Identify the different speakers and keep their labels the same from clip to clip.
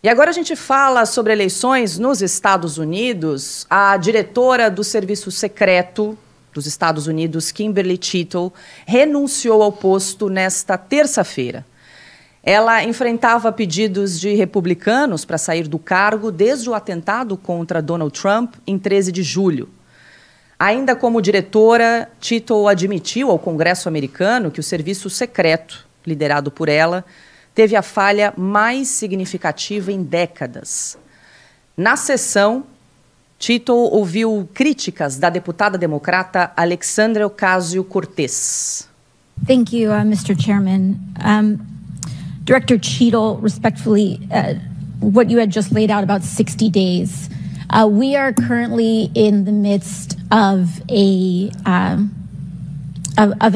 Speaker 1: E agora a gente fala sobre eleições nos Estados Unidos. A diretora do Serviço Secreto dos Estados Unidos, Kimberly Cheatle, renunciou ao posto nesta terça-feira. Ela enfrentava pedidos de republicanos para sair do cargo desde o atentado contra Donald Trump em 13 de julho. Ainda como diretora, Cheatle admitiu ao Congresso americano que o Serviço Secreto, liderado por ela, teve a falha mais significativa em décadas. Na sessão, Cheatle ouviu críticas da deputada democrata Alexandria Ocasio-Cortez.
Speaker 2: Thank you, Mr. Chairman. Director Cheatle, respectfully, what you had just laid out about 60 days. We are currently in the midst of an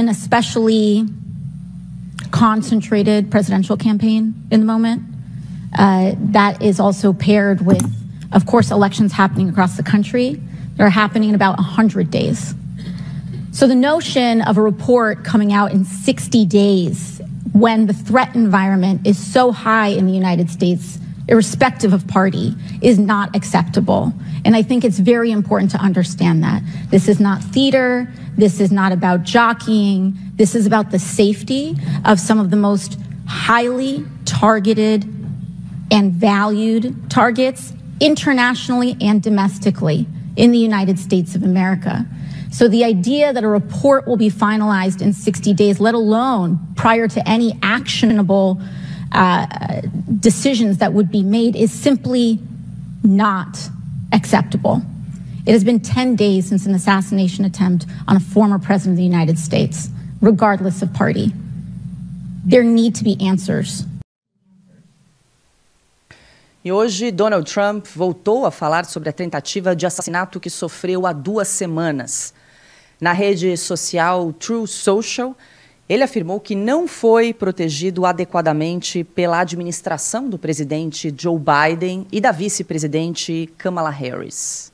Speaker 2: especially concentrated presidential campaign in the moment. That is also paired with, of course, elections happening across the country. They're happening in about 100 days. So the notion of a report coming out in 60 days when the threat environment is so high in the United States, irrespective of party, is not acceptable. And I think it's very important to understand that. This is not theater. This is not about jockeying. This is about the safety of some of the most highly targeted and valued targets internationally and domestically in the United States of America. So the idea that a report will be finalized in 60 days, let alone prior to any actionable decisions that would be made, is simply not acceptable. It has been 10 days since an assassination attempt on a former president of the United States, regardless of party. There need to be answers.
Speaker 1: E hoje, Donald Trump voltou a falar sobre a tentativa de assassinato que sofreu há 2 semanas. Na rede social Truth Social, ele afirmou que não foi protegido adequadamente pela administração do presidente Joe Biden e da vice-presidente Kamala Harris.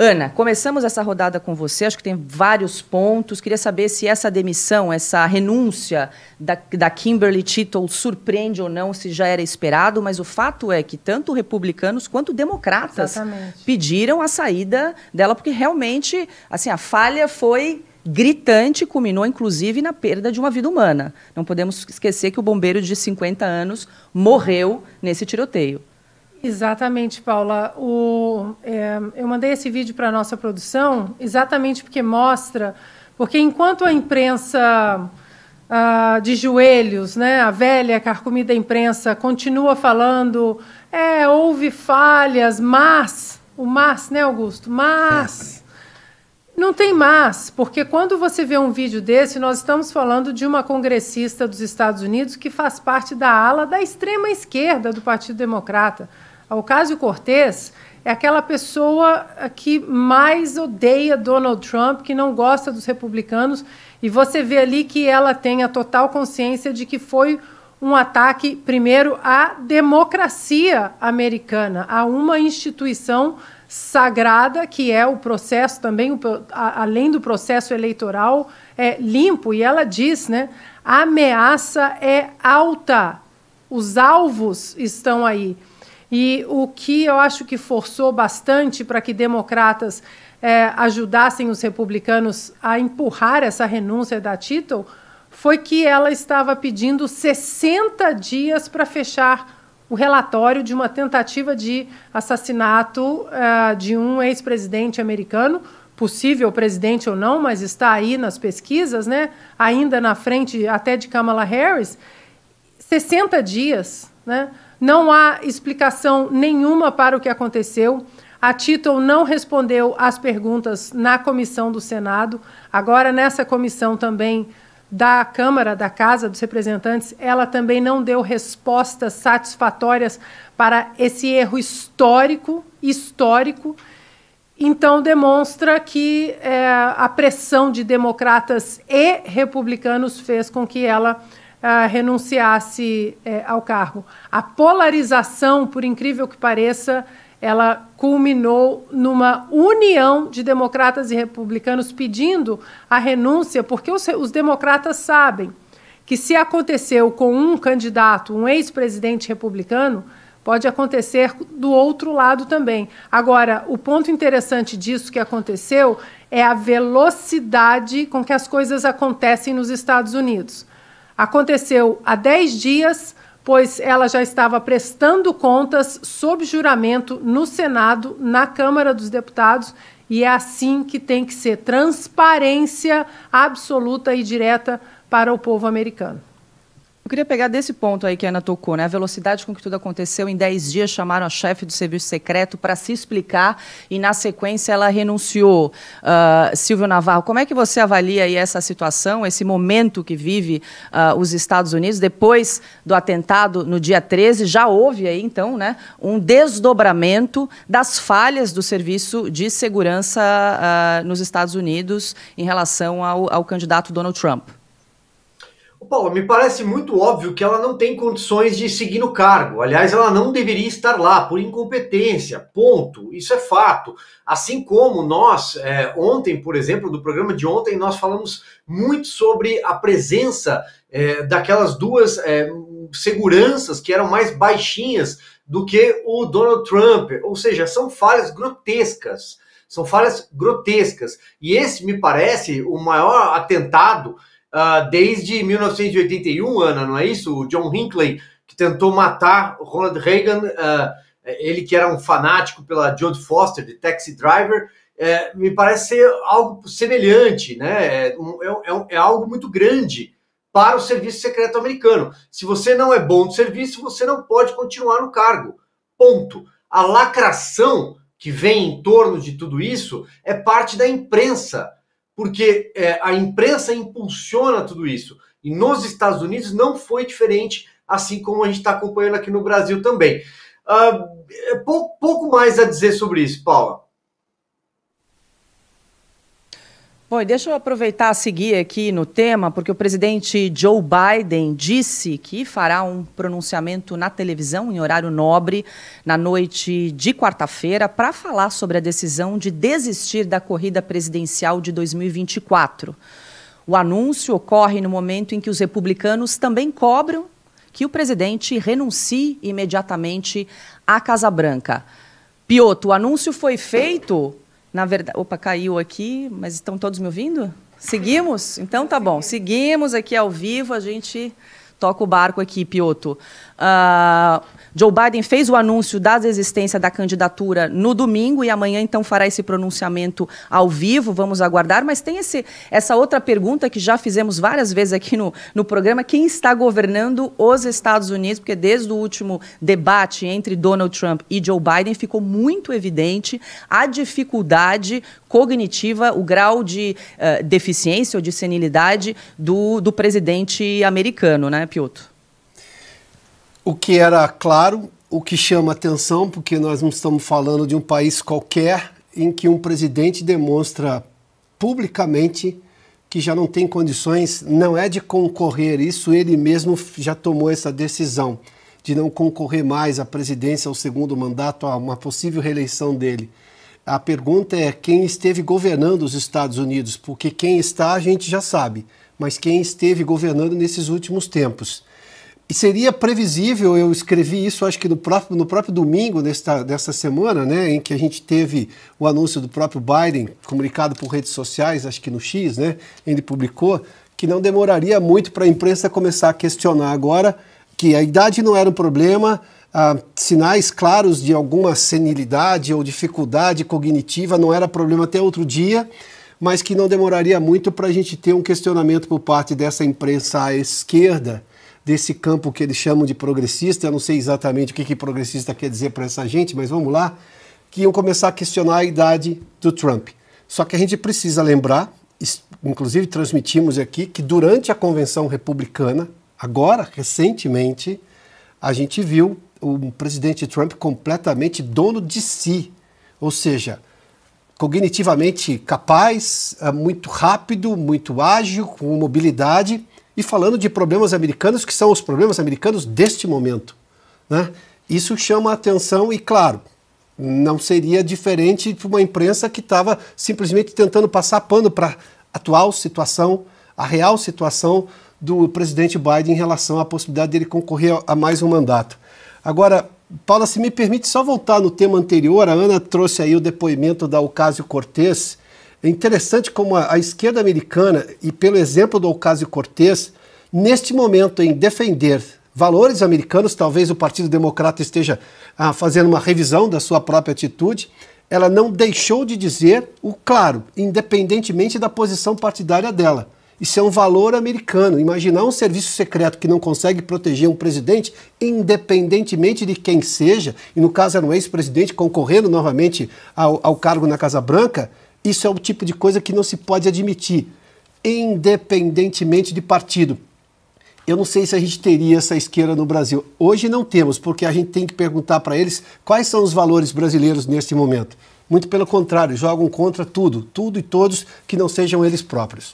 Speaker 1: Ana, começamos essa rodada com você, acho que tem vários pontos. Queria saber se essa demissão, essa renúncia da Kimberly Cheatle surpreende ou não, se já era esperado, mas o fato é que tanto republicanos quanto democratas pediram a saída dela, porque realmente assim, a falha foi gritante, culminou inclusive na perda de uma vida humana. Não podemos esquecer que o bombeiro de 50 anos morreu nesse tiroteio.
Speaker 3: Exatamente, Paula. Eu mandei esse vídeo para a nossa produção exatamente porque mostra, porque enquanto a imprensa de joelhos, né, a velha carcomida imprensa, continua falando, houve falhas, mas, né, Augusto? Mas não tem mas, porque quando você vê um vídeo desse, nós estamos falando de uma congressista dos Estados Unidos que faz parte da ala da extrema esquerda do Partido Democrata. A Ocasio-Cortez é aquela pessoa que mais odeia Donald Trump, que não gosta dos republicanos, e você vê ali que ela tem a total consciência de que foi um ataque, primeiro, à democracia americana, a uma instituição sagrada, que é o processo também, além do processo eleitoral limpo, e ela diz, né, a ameaça é alta, os alvos estão aí. E o que eu acho que forçou bastante para que democratas ajudassem os republicanos a empurrar essa renúncia da Cheatle foi que ela estava pedindo 60 dias para fechar o relatório de uma tentativa de assassinato de um ex-presidente americano, possível presidente ou não, mas está aí nas pesquisas, né? Ainda na frente até de Kamala Harris. 60 dias, né? Não há explicação nenhuma para o que aconteceu. A Cheatle não respondeu às perguntas na comissão do Senado. Agora, nessa comissão também da Câmara, da Casa dos Representantes, ela também não deu respostas satisfatórias para esse erro histórico. Então, demonstra que a pressão de democratas e republicanos fez com que ela renunciasse ao cargo. A polarização, por incrível que pareça, ela culminou numa união de democratas e republicanos pedindo a renúncia, porque os democratas sabem que se aconteceu com um candidato, um ex-presidente republicano, pode acontecer do outro lado também. Agora, o ponto interessante disso que aconteceu é a velocidade com que as coisas acontecem nos Estados Unidos. Aconteceu há 10 dias, pois ela já estava prestando contas sob juramento no Senado, na Câmara dos Deputados, e é assim que tem que ser, transparência absoluta e direta para o povo americano.
Speaker 1: Eu queria pegar desse ponto aí que a Ana tocou, né? A velocidade com que tudo aconteceu. Em 10 dias chamaram a chefe do serviço secreto para se explicar e, na sequência, ela renunciou. Silvio Navarro, como é que você avalia aí essa situação, esse momento que vive os Estados Unidos? Depois do atentado no dia 13, já houve aí, então, né, um desdobramento das falhas do serviço de segurança nos Estados Unidos em relação ao candidato Donald Trump.
Speaker 4: Paulo, me parece muito óbvio que ela não tem condições de seguir no cargo. Aliás, ela não deveria estar lá por incompetência, ponto. Isso é fato. Assim como nós, ontem, por exemplo, do programa de ontem, nós falamos muito sobre a presença daquelas duas seguranças que eram mais baixinhas do que o Donald Trump. Ou seja, são falhas grotescas. São falhas grotescas. E esse me parece o maior atentado desde 1981, Ana, não é isso? O John Hinckley, que tentou matar o Ronald Reagan, ele que era um fanático pela Jodie Foster, de Taxi Driver, me parece ser algo semelhante, né? É algo muito grande para o serviço secreto americano. Se você não é bom de serviço, você não pode continuar no cargo. Ponto. A lacração que vem em torno de tudo isso é parte da imprensa, porque a imprensa impulsiona tudo isso. E nos Estados Unidos não foi diferente, assim como a gente está acompanhando aqui no Brasil também. Pouco mais a dizer sobre isso, Paula.
Speaker 1: Bom, e deixa eu aproveitar a seguir aqui no tema, porque o presidente Joe Biden disse que fará um pronunciamento na televisão, em horário nobre, na noite de quarta-feira, para falar sobre a decisão de desistir da corrida presidencial de 2024. O anúncio ocorre no momento em que os republicanos também cobram que o presidente renuncie imediatamente à Casa Branca. Piotr, o anúncio foi feito... Na verdade, opa, caiu aqui, mas estão todos me ouvindo? Seguimos? Então tá bom, seguimos aqui ao vivo, a gente toca o barco aqui, Piotr. Joe Biden fez o anúncio da desistência da candidatura no domingo e amanhã, então, fará esse pronunciamento ao vivo, vamos aguardar. Mas tem essa outra pergunta que já fizemos várias vezes aqui no programa, quem está governando os Estados Unidos? Porque desde o último debate entre Donald Trump e Joe Biden ficou muito evidente a dificuldade cognitiva, o grau de deficiência ou de senilidade do presidente americano, né, Piotr?
Speaker 5: O que era claro, o que chama atenção, porque nós não estamos falando de um país qualquer em que um presidente demonstra publicamente que já não tem condições, não é de concorrer, isso ele mesmo já tomou essa decisão de não concorrer mais à presidência, ao segundo mandato, a uma possível reeleição dele. A pergunta é quem esteve governando os Estados Unidos, porque quem está a gente já sabe, mas quem esteve governando nesses últimos tempos. E seria previsível, eu escrevi isso acho que no próprio domingo dessa semana, né, em que a gente teve o anúncio do próprio Biden, comunicado por redes sociais, acho que no X, né, ele publicou, que não demoraria muito para a imprensa começar a questionar agora que a idade não era um problema, sinais claros de alguma senilidade ou dificuldade cognitiva não era problema até outro dia, mas que não demoraria muito para a gente ter um questionamento por parte dessa imprensa à esquerda, desse campo que eles chamam de progressista, eu não sei exatamente o que progressista quer dizer para essa gente, mas vamos lá, que iam começar a questionar a idade do Trump. Só que a gente precisa lembrar, inclusive transmitimos aqui, que durante a convenção republicana, agora, recentemente, a gente viu o presidente Trump completamente dono de si, ou seja, cognitivamente capaz, muito rápido, muito ágil, com mobilidade, e falando de problemas americanos que são os problemas americanos deste momento, né? Isso chama a atenção e, claro, não seria diferente de uma imprensa que estava simplesmente tentando passar pano para a atual situação, a real situação do presidente Biden em relação à possibilidade dele concorrer a mais um mandato. Agora, Paula, se me permite só voltar no tema anterior, a Ana trouxe aí o depoimento da Ocasio-Cortez. É interessante como a esquerda americana, e pelo exemplo do Ocasio-Cortez, neste momento em defender valores americanos, talvez o Partido Democrata esteja fazendo uma revisão da sua própria atitude, ela não deixou de dizer o claro, independentemente da posição partidária dela. Isso é um valor americano. Imaginar um serviço secreto que não consegue proteger um presidente, independentemente de quem seja, e no caso era um ex-presidente concorrendo novamente ao cargo na Casa Branca, isso é o tipo de coisa que não se pode admitir, independentemente de partido. Eu não sei se a gente teria essa esquerda no Brasil. Hoje não temos, porque a gente tem que perguntar para eles quais são os valores brasileiros neste momento. Muito pelo contrário, jogam contra tudo e todos que não sejam eles próprios.